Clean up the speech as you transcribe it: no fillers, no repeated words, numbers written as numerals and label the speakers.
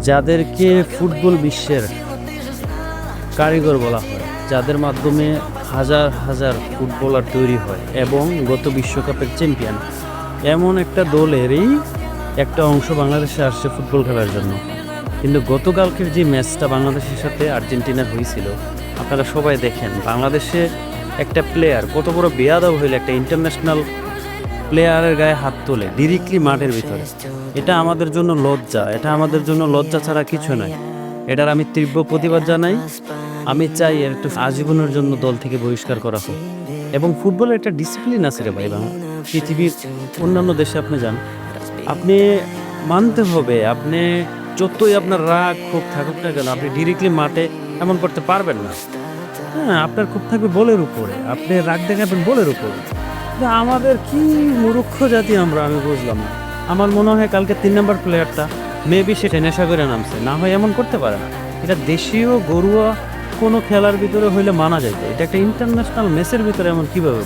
Speaker 1: যাদেরকে ফুটবল বিশ্বের কারিগর বলা হয়, যাদের মাধ্যমে হাজার হাজার ফুটবলার তৈরি হয় এবং গত বিশ্বকাপের চ্যাম্পিয়ন, এমন একটা দলেরই একটা অংশ বাংলাদেশে আসছে ফুটবল খেলার জন্য। কিন্তু গতকালকের যে ম্যাচটা বাংলাদেশের সাথে আর্জেন্টিনার হয়েছিল, আপনারা সবাই দেখেন বাংলাদেশে একটা প্লেয়ার কত বড় বেয়াদব হইলে একটা ইন্টারন্যাশনাল প্লেয়ারের গায়ে হাত তোলে ডিরেক্টলি মাঠের ভিতরে। এটা আমাদের জন্য লজ্জা, এটা আমাদের জন্য লজ্জা ছাড়া কিছু নয়। এটার আমি তীব্র প্রতিবাদ জানাই। আমি চাই এর একটু আজীবনের জন্য দল থেকে বহিষ্কার করা হোক। এবং ফুটবলের একটা ডিসিপ্লিন আছে রে ভাই। পৃথিবীর অন্যান্য দেশে আপনি যান, আপনি মানতে হবে, আপনি যতই আপনার রাগ ক্ষোভ থাকুক না কেন, আপনি ডিরেক্টলি মাঠে এমন করতে পারবেন না। হ্যাঁ, আপনার ক্ষোভ থাকবে বলের উপরে, আপনি রাগ দেখাবেন বলের উপরে। আমাদের কি মূর্খ জাতি আমরা, আমি বুঝলাম না। আমার মনে হয় কালকে 3 নম্বর প্লেয়ারটা মেবি সেটা নেশা করে নামছে, না হয় এমন করতে পারে না। এটা দেশীয় গরুয়া কোনো খেলার ভিতরে হইলে মানা যাইতো, এটা একটা ইন্টারন্যাশনাল ম্যাচের ভিতরে এমন কিভাবে